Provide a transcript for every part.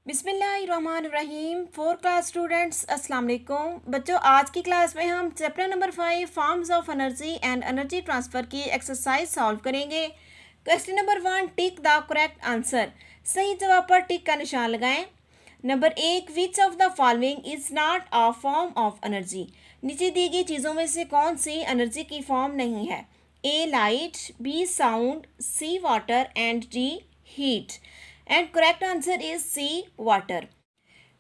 बिस्मिल्लाहिर्रहमानिर्रहीम। Four class students अस्सलाम वालेकुम। बच्चों, आज की क्लास में हम chapter number 5 forms of energy and energy transfer की एक्सरसाइज सॉल्व करेंगे। Question number 1, tick the correct answer. सही जवाब पर टिक का निशान लगाएं। Number 1, which of the following is not a form of energy. नीचे दी गई चीज़ों में से कौन सी एनर्जी की फॉर्म नहीं है? A light, B sound, C water and D heat. And correct answer is C water.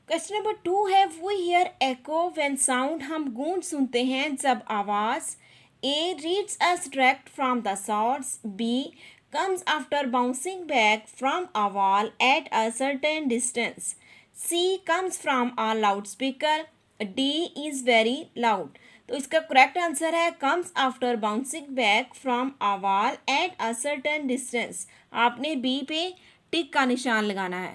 Question number 2 है, we hear echo when sound. हम गूंज सुनते हैं जब आवाज। A reaches us direct from the source. B comes after bouncing back from a wall at a certain distance. C comes from a loud speaker. D is very loud. तो इसका correct answer है comes after bouncing back from a wall at a certain distance. आपने B पे टिक का निशान लगाना है।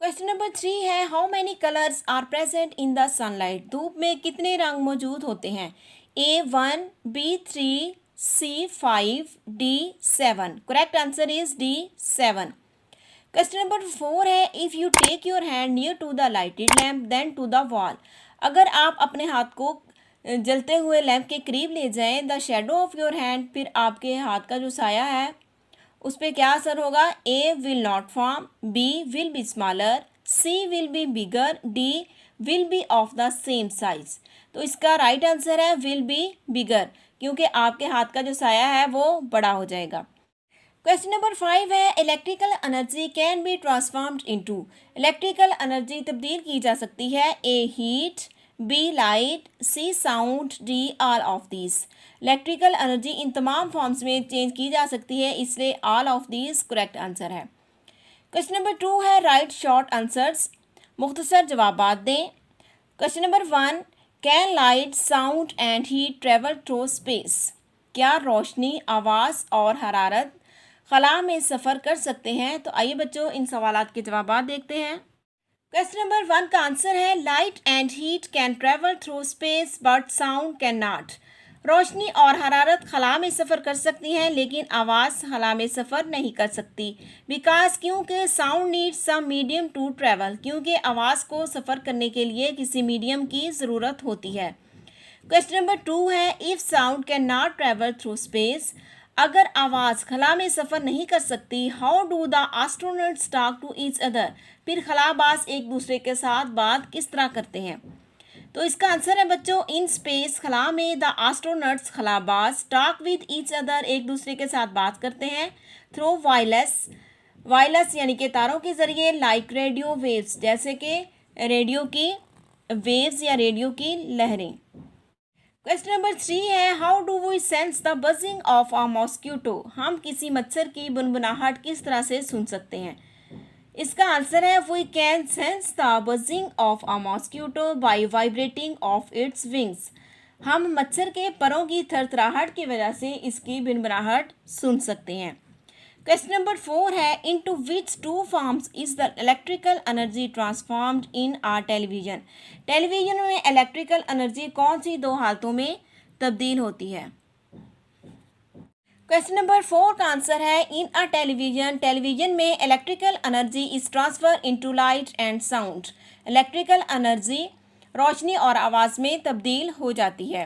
Question number 3 है, how many colours are present in the sunlight. धूप में कितने रंग मौजूद होते हैं? A 1, B 3, C 5, D 7। Correct answer is D 7। Question number 4 है, if you take your hand near to the lighted lamp then to the wall. अगर आप अपने हाथ को जलते हुए लैंप के करीब ले जाएं, the shadow of your hand, फिर आपके हाथ का जो साया है उस पर क्या असर होगा? A will not form, B will be smaller, C will be bigger, D will be of the same size. तो इसका राइट आंसर है विल बी बिगर, क्योंकि आपके हाथ का जो साया है वो बड़ा हो जाएगा। क्वेश्चन नंबर 5 है, electrical energy can be transformed into. Electrical energy तब्दील की जा सकती है। A heat, B light, C sound, D all of this. Electrical energy इन तमाम फॉर्म्स में चेंज की जा सकती है, इसलिए all of this correct answer है। क्वेश्चन नंबर 2 है, राइट शॉर्ट आंसर्स। मुख्तसर जवाबात दें। Question number 1, can light, sound and heat travel through space. क्या रोशनी, आवाज़ और हरारत खला में सफ़र कर सकते हैं? तो आइए बच्चों इन सवालात के जवाबात देखते हैं। क्वेश्चन नंबर 1 का आंसर है, light and heat can travel through space but sound can not. रोशनी और हरारत खला में सफ़र कर सकती हैं, लेकिन आवाज़ खला में सफ़र नहीं कर सकती। बिकॉज, क्योंकि sound needs some medium to travel, क्योंकि आवाज़ को सफ़र करने के लिए किसी मीडियम की ज़रूरत होती है। क्वेश्चन नंबर 2 है, if sound can not travel through space. अगर आवाज़ खला में सफ़र नहीं कर सकती, how do the astronauts talk to each other. फिर खलाबाज एक दूसरे के साथ बात किस तरह करते हैं? तो इसका आंसर है बच्चों, इन स्पेस, खला में, द एस्ट्रोनॉट्स खलाबाज टॉक विद ईच अदर, एक दूसरे के साथ बात करते हैं, थ्रू वायरलेस, वायरलेस यानी कि तारों के ज़रिए, लाइक रेडियो वेव्स, जैसे कि रेडियो की वेव्स या रेडियो की लहरें। क्वेश्चन नंबर 3 है, how do we sense the buzzing of a mosquito. हम किसी मच्छर की बुनबुनाहट किस तरह से सुन सकते हैं? इसका आंसर है, we can sense the buzzing of a mosquito by vibrating of its wings. हम मच्छर के परों की थरथराहट की वजह से इसकी बुनबुनाहट सुन सकते हैं। क्वेश्चन नंबर 4 है, into which two forms is the electrical energy transformed in a television. Television में इलेक्ट्रिकल एनर्जी कौन सी दो हालतों में तब्दील होती है? क्वेश्चन नंबर 4 का आंसर है, इन अ टेलीविजन, टेलीविजन में electrical energy is transfer into light and sound. Electrical energy रोशनी और आवाज़ में तब्दील हो जाती है।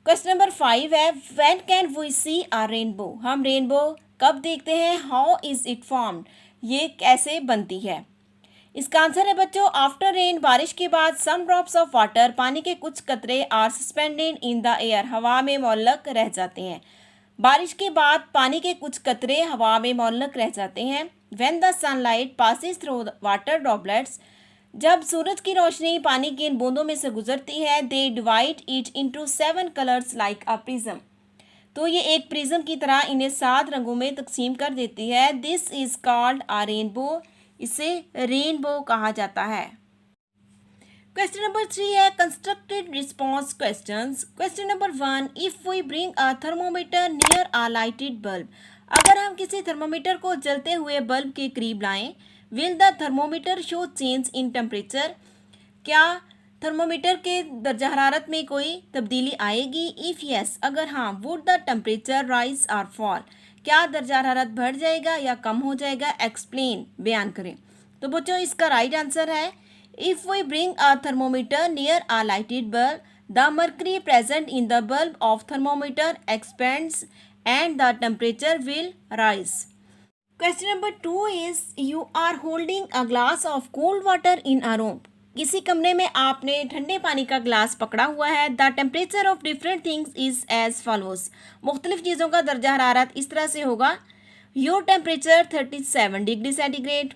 क्वेश्चन नंबर 5 है, when can we see a rainbow. हम रेनबो कब देखते हैं? हाउ इज इट फॉर्म्ड, ये कैसे बनती है? इसका आंसर है बच्चों, आफ्टर रेन, बारिश के बाद, सम ड्रॉप्स ऑफ वाटर, पानी के कुछ कतरे, are suspended in the air, हवा में मुअल्लक रह जाते हैं। बारिश के बाद पानी के कुछ कतरे हवा में मुअल्लक रह जाते हैं। When the sunlight passes through water droplets, जब सूरज की रोशनी पानी की इन बूंदों में से गुजरती है, they divide it into 7 colours like a prism. तो ये एक प्रिज्म की तरह इन्हें 7 रंगों में तकसीम कर देती है। This is called a rainbow, इसे रेनबो कहा जाता है। क्वेश्चन नंबर 3 है, constructed response questions. Question number 1, if we bring a thermometer near a lighted bulb. अगर हम किसी थर्मोमीटर को जलते हुए बल्ब के करीब लाएं, will the thermometer show change in temperature. क्या थर्मोमीटर के दर्जा हरारत में कोई तब्दीली आएगी? इफ़ यस, अगर हाँ, वुड द टेम्परेचर राइज और फॉल। क्या दर्जा हरारत बढ़ जाएगा या कम हो जाएगा? एक्सप्लेन, बयान करें। तो बच्चों इसका राइट आंसर है if we bring a thermometer near a lighted bulb the mercury present in the bulb of thermometer expands and the temperature will rise. Question number 2 is you are holding a glass of cold water in a room. किसी कमरे में आपने ठंडे पानी का glass पकड़ा हुआ है। The temperature of different things is as follows. मुख्तलिफ चीज़ों का दर्जा हरारत इस तरह से होगा। Your temperature 37 degree centigrade,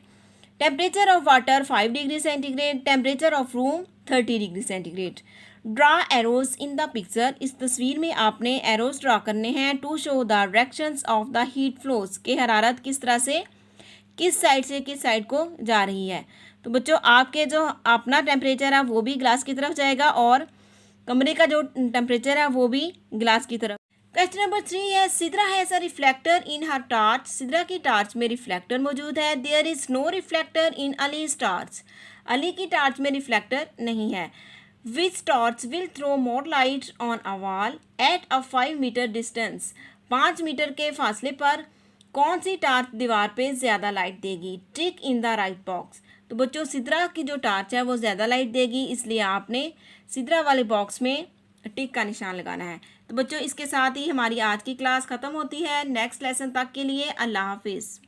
temperature of water 5 degree centigrade, temperature of room 30 degree centigrade. Draw arrows in the picture. इस तस्वीर में आपने एरोज ड्रा करने हैं to show the directions of the heat flows के हरारत किस तरह से किस साइड से किस साइड को जा रही है। तो बच्चों आपके जो अपना टेम्परेचर है वो भी ग्लास की तरफ जाएगा और कमरे का जो टेम्परेचर है वो भी ग्लास की तरफ। क्वेश्चन नंबर 3 है Sidra has a reflector in her torch. Sidra की टार्च में रिफ्लेक्टर मौजूद है। There is no reflector in Ali's torch. Ali की टार्च में रिफ्लेक्टर नहीं है। Which torch will throw more light on a wall at a 5 meter distance. 5 meter के फासले पर कौन सी टार्च दीवार पे ज़्यादा लाइट देगी। टिक इन द राइट बॉक्स। तो बच्चों सिद्रा की जो टार्च है वो ज़्यादा लाइट देगी, इसलिए आपने सिद्रा वाले बॉक्स में टिक का निशान लगाना है। तो बच्चों इसके साथ ही हमारी आज की क्लास ख़त्म होती है। नेक्स्ट लेसन तक के लिए अल्लाह हाफिज़।